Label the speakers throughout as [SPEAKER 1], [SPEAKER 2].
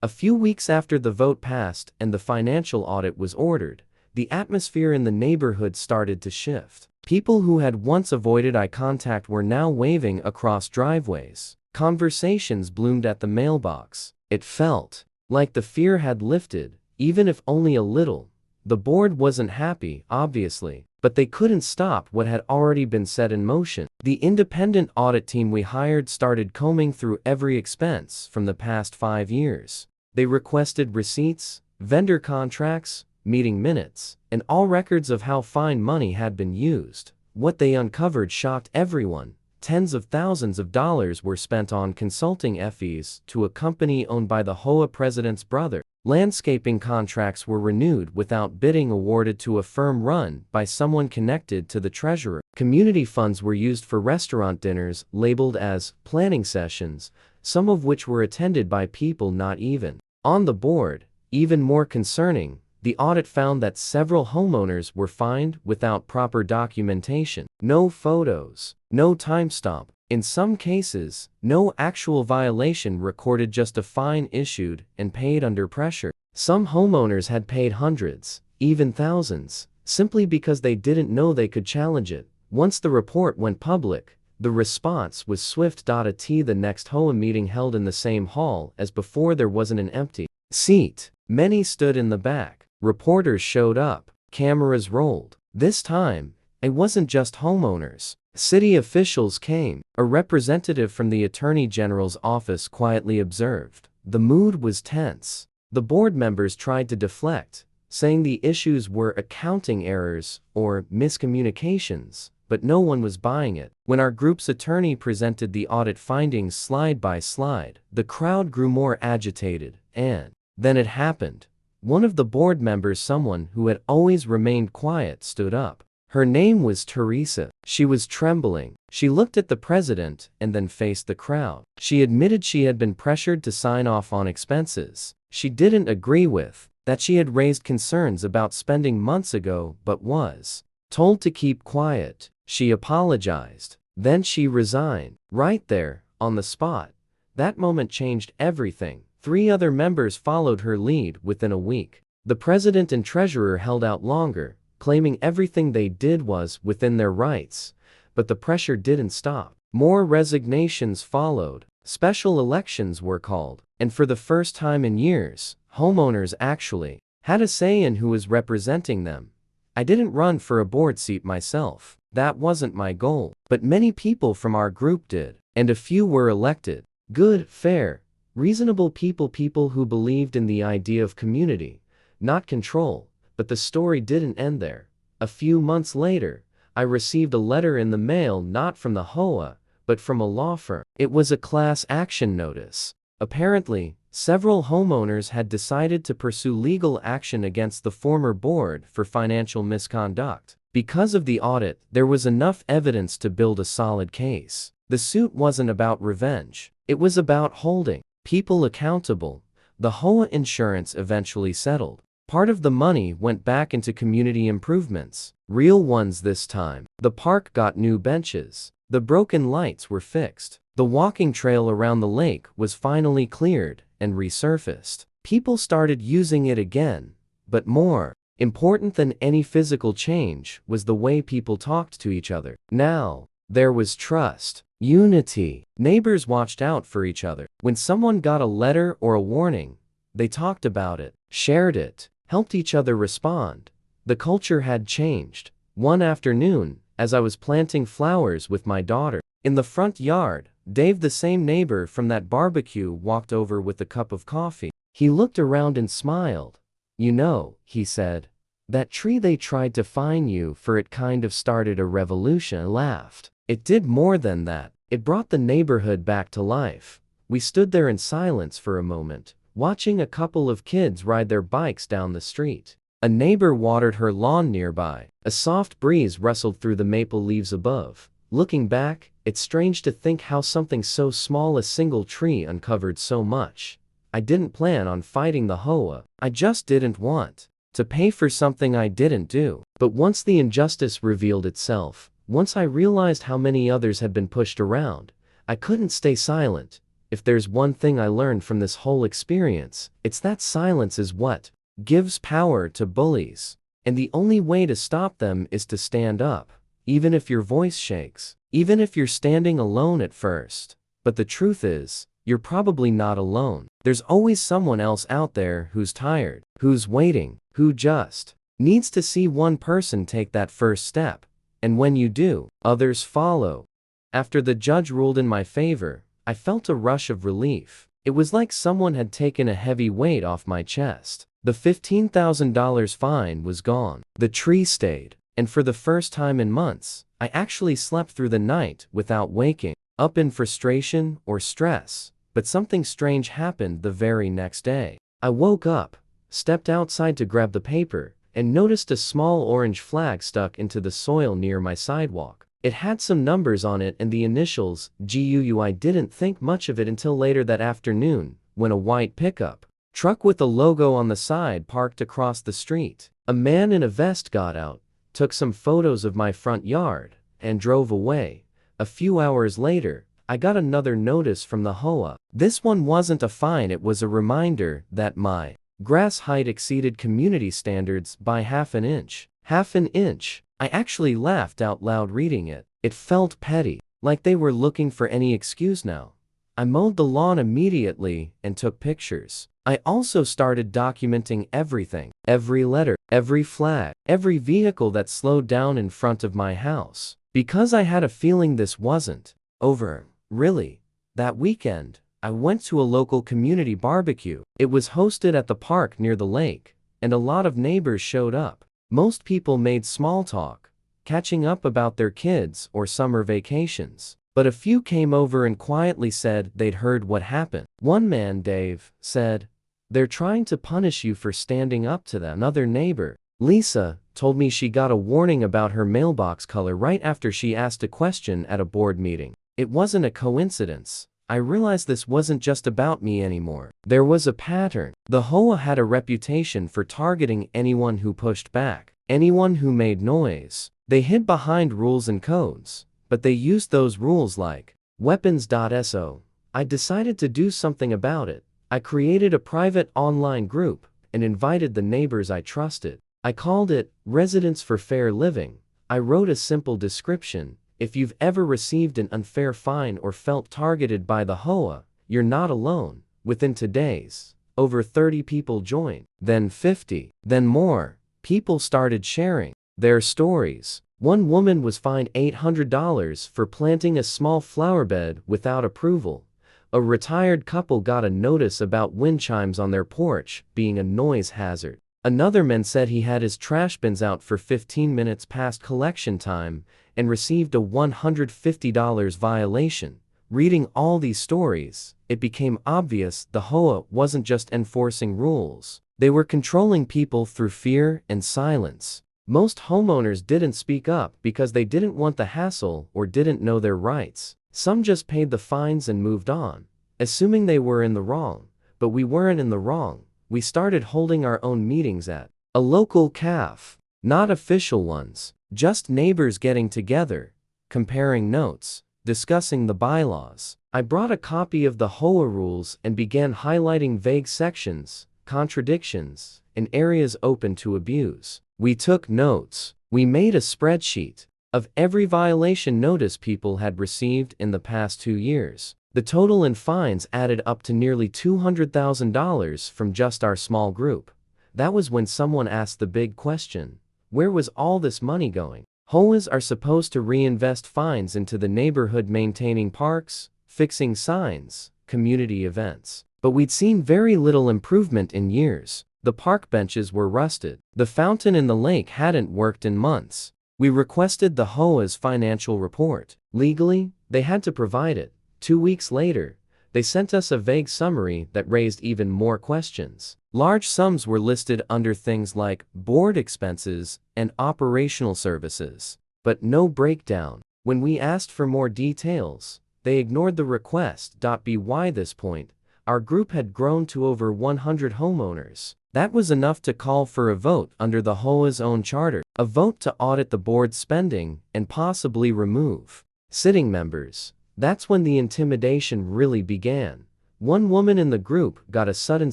[SPEAKER 1] A few weeks after the vote passed and the financial audit was ordered, the atmosphere in the neighborhood started to shift. People who had once avoided eye contact were now waving across driveways. Conversations bloomed at the mailbox. It felt like the fear had lifted, even if only a little. The board wasn't happy, obviously, but they couldn't stop what had already been set in motion. The independent audit team we hired started combing through every expense from the past 5 years. They requested receipts, vendor contracts, meeting minutes, and all records of how fine money had been used. What they uncovered shocked everyone. Tens of thousands of dollars were spent on consulting fees to a company owned by the HOA president's brother. Landscaping contracts were renewed without bidding awarded to a firm run by someone connected to the treasurer. Community funds were used for restaurant dinners labeled as planning sessions, some of which were attended by people not even on the board. Even more concerning, the audit found that several homeowners were fined without proper documentation. No photos, no timestamp. In some cases, no actual violation recorded, just a fine issued and paid under pressure. Some homeowners had paid hundreds, even thousands, simply because they didn't know they could challenge it. Once the report went public, the response was swift. At the next HOA meeting held in the same hall as before, there wasn't an empty seat. Many stood in the back. Reporters showed up. Cameras rolled. This time, it wasn't just homeowners. City officials came. A representative from the Attorney General's office quietly observed. The mood was tense. The board members tried to deflect, saying the issues were accounting errors or miscommunications, but no one was buying it. When our group's attorney presented the audit findings slide by slide, the crowd grew more agitated, and then it happened. One of the board members, someone who had always remained quiet, stood up. Her name was Teresa. She was trembling. She looked at the president and then faced the crowd. She admitted she had been pressured to sign off on expenses she didn't agree with, that she had raised concerns about spending months ago but was told to keep quiet. She apologized. Then she resigned. Right there, on the spot. That moment changed everything. 3 other members followed her lead within a week. The president and treasurer held out longer, claiming everything they did was within their rights, but the pressure didn't stop. More resignations followed. Special elections were called, and for the first time in years, homeowners actually had a say in who was representing them. I didn't run for a board seat myself. That wasn't my goal, but many people from our group did, and a few were elected. Good, fair, reasonable people who believed in the idea of community, not control. But the story didn't end there. A few months later, I received a letter in the mail, not from the HOA, but from a law firm. It was a class action notice. Apparently, several homeowners had decided to pursue legal action against the former board for financial misconduct. Because of the audit, there was enough evidence to build a solid case. The suit wasn't about revenge. It was about holding people accountable. The HOA insurance eventually settled. Part of the money went back into community improvements. Real ones this time. The park got new benches. The broken lights were fixed. The walking trail around the lake was finally cleared and resurfaced. People started using it again. But more important than any physical change was the way people talked to each other. Now, there was trust. Unity. Neighbors watched out for each other. When someone got a letter or a warning, they talked about it, shared it, helped each other respond. The culture had changed. One afternoon, as I was planting flowers with my daughter in the front yard, Dave, the same neighbor from that barbecue, walked over with a cup of coffee. He looked around and smiled. "You know," he said, "that tree they tried to fine you for, it kind of started a revolution." I laughed. It did more than that. It brought the neighborhood back to life. We stood there in silence for a moment, watching a couple of kids ride their bikes down the street. A neighbor watered her lawn nearby. A soft breeze rustled through the maple leaves above. Looking back, it's strange to think how something so small, a single tree, uncovered so much. I didn't plan on fighting the HOA. I just didn't want to pay for something I didn't do. But once the injustice revealed itself, once I realized how many others had been pushed around, I couldn't stay silent. If there's one thing I learned from this whole experience, it's that silence is what gives power to bullies. And the only way to stop them is to stand up, even if your voice shakes, even if you're standing alone at first. But the truth is, you're probably not alone. There's always someone else out there who's tired, who's waiting, who just needs to see one person take that first step. And when you do, others follow. After the judge ruled in my favor, I felt a rush of relief. It was like someone had taken a heavy weight off my chest. The $15,000 fine was gone. The tree stayed. And for the first time in months, I actually slept through the night without waking up in frustration or stress. But something strange happened the very next day. I woke up, stepped outside to grab the paper, and noticed a small orange flag stuck into the soil near my sidewalk. It had some numbers on it and the initials, GUU. I didn't think much of it until later that afternoon, when a white pickup truck with a logo on the side parked across the street. A man in a vest got out, took some photos of my front yard, and drove away. A few hours later, I got another notice from the HOA. This one wasn't a fine, it was a reminder that my grass height exceeded community standards by half an inch. Half an inch. I actually laughed out loud reading it. It felt petty, like they were looking for any excuse now. I mowed the lawn immediately and took pictures. I also started documenting everything, every letter, every flag, every vehicle that slowed down in front of my house. Because I had a feeling this wasn't over. Really, that weekend, I went to a local community barbecue. It was hosted at the park near the lake, and a lot of neighbors showed up. Most people made small talk, catching up about their kids or summer vacations. But a few came over and quietly said they'd heard what happened. One man, Dave, said, "They're trying to punish you for standing up to them." Another neighbor, Lisa, told me she got a warning about her mailbox color right after she asked a question at a board meeting. It wasn't a coincidence. I realized this wasn't just about me anymore. There was a pattern. The HOA had a reputation for targeting anyone who pushed back, anyone who made noise. They hid behind rules and codes, but they used those rules like weapons.so. I decided to do something about it. I created a private online group and invited the neighbors I trusted. I called it Residents for Fair Living. I wrote a simple description. If you've ever received an unfair fine or felt targeted by the HOA, you're not alone. Within 2 days, over 30 people joined, then 50, then more. People started sharing their stories. One woman was fined $800 for planting a small flower bed without approval. A retired couple got a notice about wind chimes on their porch being a noise hazard. Another man said he had his trash bins out for 15 minutes past collection time and received a $150 violation. Reading all these stories, it became obvious the HOA wasn't just enforcing rules. They were controlling people through fear and silence. Most homeowners didn't speak up because they didn't want the hassle or didn't know their rights. Some just paid the fines and moved on, assuming they were in the wrong. But we weren't in the wrong. We started holding our own meetings at a local cafe. Not official ones, just neighbors getting together, comparing notes, discussing the bylaws. I brought a copy of the HOA rules and began highlighting vague sections, contradictions, and areas open to abuse. We took notes. We made a spreadsheet of every violation notice people had received in the past 2 years. The total in fines added up to nearly $200,000 from just our small group. That was when someone asked the big question: where was all this money going? HOAs are supposed to reinvest fines into the neighborhood, maintaining parks, fixing signs, community events. But we'd seen very little improvement in years. The park benches were rusted. The fountain in the lake hadn't worked in months. We requested the HOA's financial report. Legally, they had to provide it. 2 weeks later, they sent us a vague summary that raised even more questions. Large sums were listed under things like board expenses and operational services, but no breakdown. When we asked for more details, they ignored the request. By this point, our group had grown to over 100 homeowners. That was enough to call for a vote under the HOA's own charter, a vote to audit the board's spending and possibly remove sitting members. That's when the intimidation really began. One woman in the group got a sudden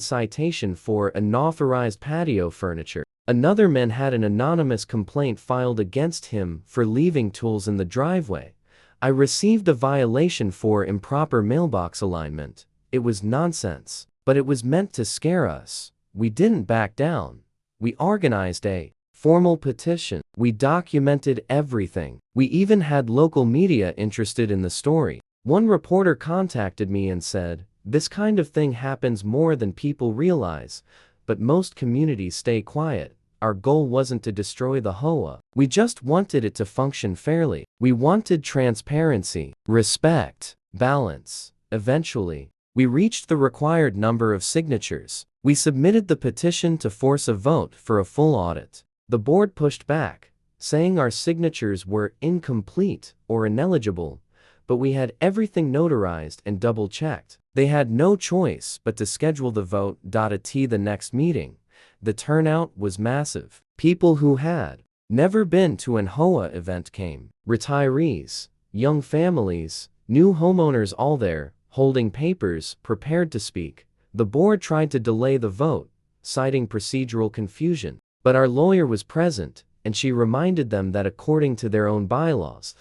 [SPEAKER 1] citation for unauthorized patio furniture. Another man had an anonymous complaint filed against him for leaving tools in the driveway. I received a violation for improper mailbox alignment. It was nonsense, but it was meant to scare us. We didn't back down. We organized a formal petition. We documented everything. We even had local media interested in the story. One reporter contacted me and said, "This kind of thing happens more than people realize, but most communities stay quiet. Our goal wasn't to destroy the HOA. We just wanted it to function fairly. We wanted transparency, respect, balance." Eventually, we reached the required number of signatures. We submitted the petition to force a vote for a full audit. The board pushed back, saying our signatures were incomplete or ineligible, but we had everything notarized and double-checked. They had no choice but to schedule the vote at the next meeting. The turnout was massive. People who had never been to an HOA event came. Retirees, young families, new homeowners, all there, holding papers, prepared to speak. The board tried to delay the vote, citing procedural confusion. But our lawyer was present, and she reminded them that according to their own bylaws,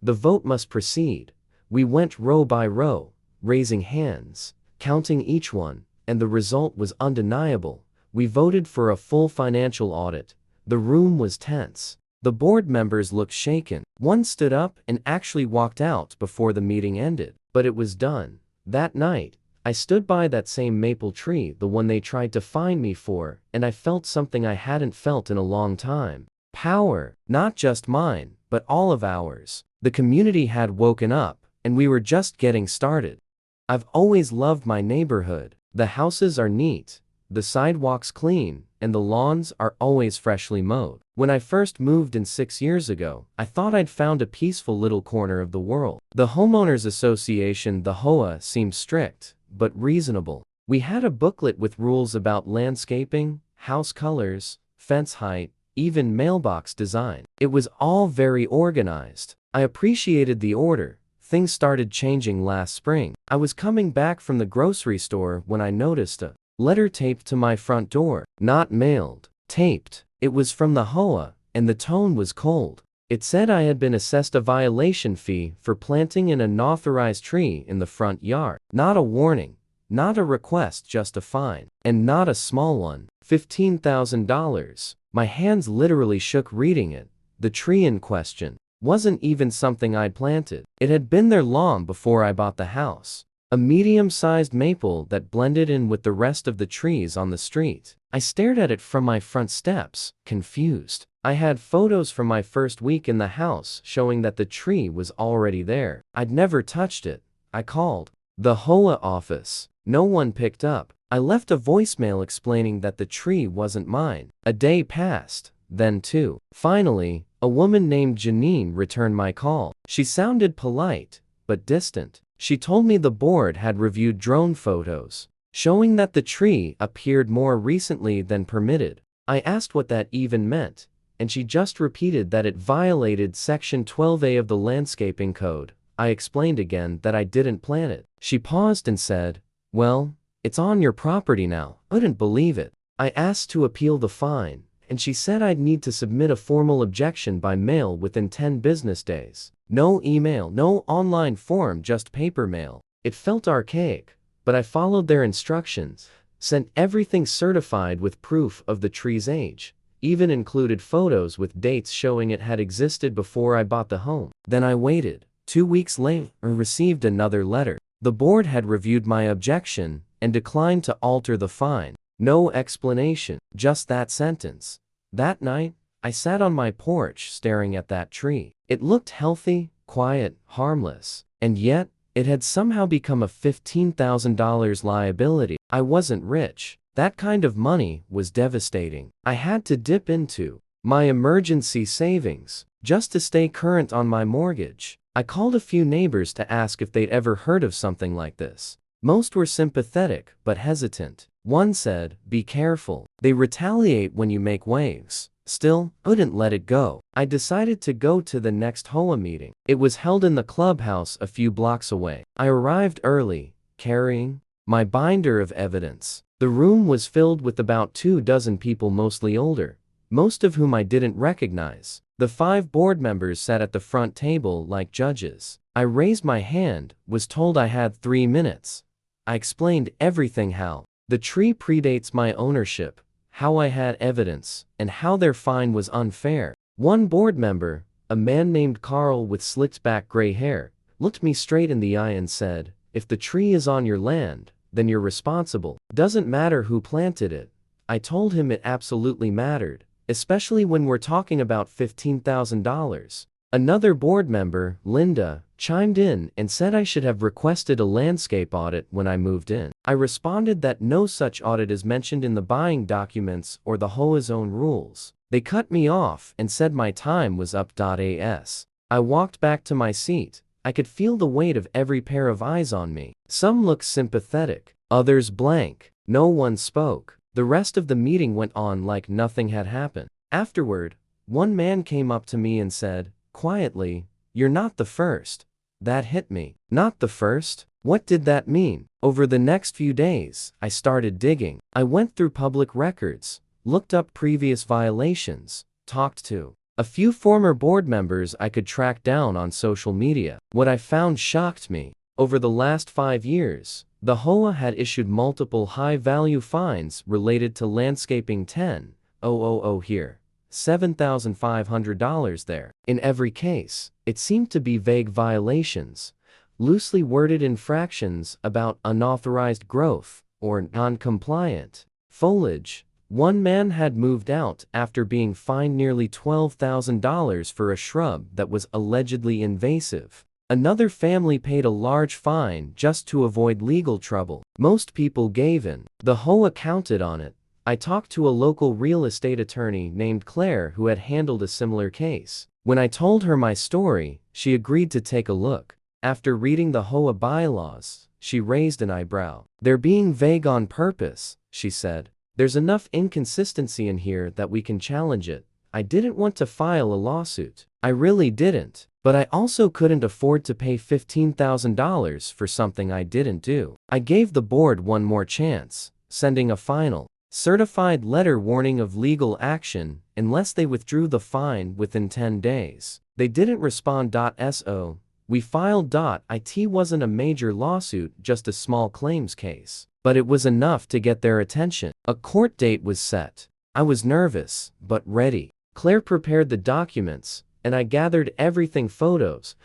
[SPEAKER 1] the vote must proceed. We went row by row, raising hands, counting each one, and the result was undeniable. We voted for a full financial audit. The room was tense. The board members looked shaken. One stood up and actually walked out before the meeting ended. But it was done. That night, I stood by that same maple tree, the one they tried to fine me for, and I felt something I hadn't felt in a long time. Power, not just mine, but all of ours. The community had woken up, and we were just getting started. I've always loved my neighborhood. The houses are neat, the sidewalks clean, and the lawns are always freshly mowed. When I first moved in 6 years ago, I thought I'd found a peaceful little corner of the world. The Homeowners Association, the HOA, seemed strict, but reasonable. We had a booklet with rules about landscaping, house colors, fence height, even mailbox design. It was all very organized. I appreciated the order. Things started changing last spring. I was coming back from the grocery store when I noticed a letter taped to my front door. Not mailed, taped. It was from the HOA, and the tone was cold. It said I had been assessed a violation fee for planting an unauthorized tree in the front yard. Not a warning, not a request, just a fine. And not a small one. $15,000. My hands literally shook reading it. The tree in question wasn't even something I'd planted. It had been there long before I bought the house. A medium-sized maple that blended in with the rest of the trees on the street. I stared at it from my front steps, confused. I had photos from my first week in the house showing that the tree was already there. I'd never touched it. I called the HOA office. No one picked up. I left a voicemail explaining that the tree wasn't mine. A day passed, then two. Finally, a woman named Janine returned my call. She sounded polite, but distant. She told me the board had reviewed drone photos, showing that the tree appeared more recently than permitted. I asked what that even meant, and she just repeated that it violated Section 12A of the Landscaping Code. I explained again that I didn't plant it. She paused and said, "Well, it's on your property now." I couldn't believe it. I asked to appeal the fine, and she said I'd need to submit a formal objection by mail within 10 business days. No email, no online form, just paper mail. It felt archaic, but I followed their instructions, sent everything certified with proof of the tree's age, even included photos with dates showing it had existed before I bought the home. Then I waited. 2 weeks later, I received another letter. The board had reviewed my objection and declined to alter the fine. No explanation, just that sentence. That night, I sat on my porch staring at that tree. It looked healthy, quiet, harmless, and yet, it had somehow become a $15,000 liability. I wasn't rich. That kind of money was devastating. I had to dip into my emergency savings just to stay current on my mortgage. I called a few neighbors to ask if they'd ever heard of something like this. Most were sympathetic but hesitant. One said, "Be careful. They retaliate when you make waves." Still, couldn't let it go. I decided to go to the next HOA meeting. It was held in the clubhouse a few blocks away. I arrived early, carrying my binder of evidence. The room was filled with about 24 people, mostly older, most of whom I didn't recognize. The 5 board members sat at the front table like judges. I raised my hand, was told I had 3 minutes. I explained everything: how the tree predates my ownership, how I had evidence, and how their fine was unfair. One board member, a man named Carl with slicked back gray hair, looked me straight in the eye and said, "If the tree is on your land, then you're responsible. Doesn't matter who planted it." I told him it absolutely mattered, especially when we're talking about $15,000. Another board member, Linda, chimed in and said I should have requested a landscape audit when I moved in. I responded that no such audit is mentioned in the buying documents or the HOA's own rules. They cut me off and said my time was up. As I walked back to my seat, I could feel the weight of every pair of eyes on me. Some looked sympathetic, others blank. No one spoke. The rest of the meeting went on like nothing had happened. Afterward, one man came up to me and said, quietly, "You're not the first." That hit me. Not the first? What did that mean? Over the next few days, I started digging. I went through public records, looked up previous violations, talked to a few former board members I could track down on social media. What I found shocked me. Over the last 5 years, the HOA had issued multiple high-value fines related to landscaping. $10,000 here, $7,500 there. In every case, it seemed to be vague violations, loosely worded infractions about unauthorized growth or non-compliant foliage. One man had moved out after being fined nearly $12,000 for a shrub that was allegedly invasive. Another family paid a large fine just to avoid legal trouble. Most people gave in. The HOA counted on it. I talked to a local real estate attorney named Claire who had handled a similar case. When I told her my story, she agreed to take a look. After reading the HOA bylaws, she raised an eyebrow. "They're being vague on purpose," she said. "There's enough inconsistency in here that we can challenge it." I didn't want to file a lawsuit. I really didn't. But I also couldn't afford to pay $15,000 for something I didn't do. I gave the board one more chance, sending a final, certified letter warning of legal action unless they withdrew the fine within 10 days. They didn't respond. So we filed. It wasn't a major lawsuit, just a small claims case. But it was enough to get their attention. A court date was set. I was nervous, but ready. Claire prepared the documents, and I gathered everything: photos,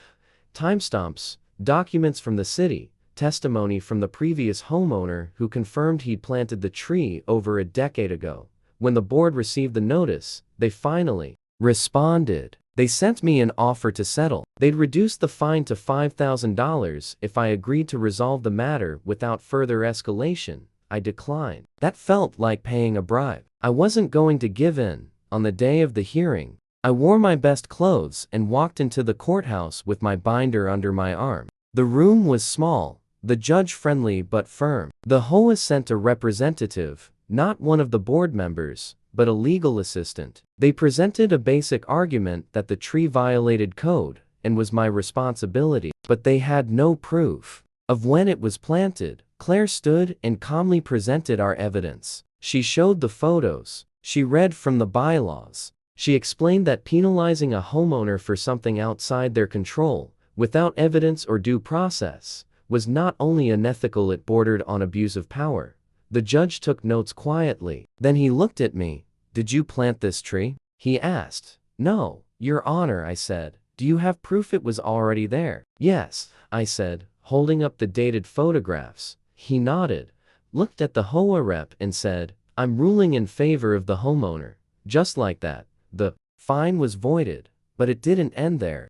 [SPEAKER 1] timestamps, documents from the city, testimony from the previous homeowner who confirmed he'd planted the tree over a decade ago. When the board received the notice, they finally responded. They sent me an offer to settle. They'd reduce the fine to $5,000 if I agreed to resolve the matter without further escalation. I declined. That felt like paying a bribe. I wasn't going to give in. On the day of the hearing, I wore my best clothes and walked into the courthouse with my binder under my arm. The room was small, the judge friendly but firm. The HOA sent a representative, not one of the board members, but a legal assistant. They presented a basic argument that the tree violated code and was my responsibility, but they had no proof of when it was planted. Claire stood and calmly presented our evidence. She showed the photos. She read from the bylaws. She explained that penalizing a homeowner for something outside their control, without evidence or due process, was not only unethical, it bordered on abuse of power. The judge took notes quietly. Then he looked at me. "Did you plant this tree?" he asked. "No, Your Honor," I said. "Do you have proof it was already there?" "Yes," I said, holding up the dated photographs. He nodded, looked at the HOA rep and said, "I'm ruling in favor of the homeowner." Just like that, the fine was voided. But it didn't end there.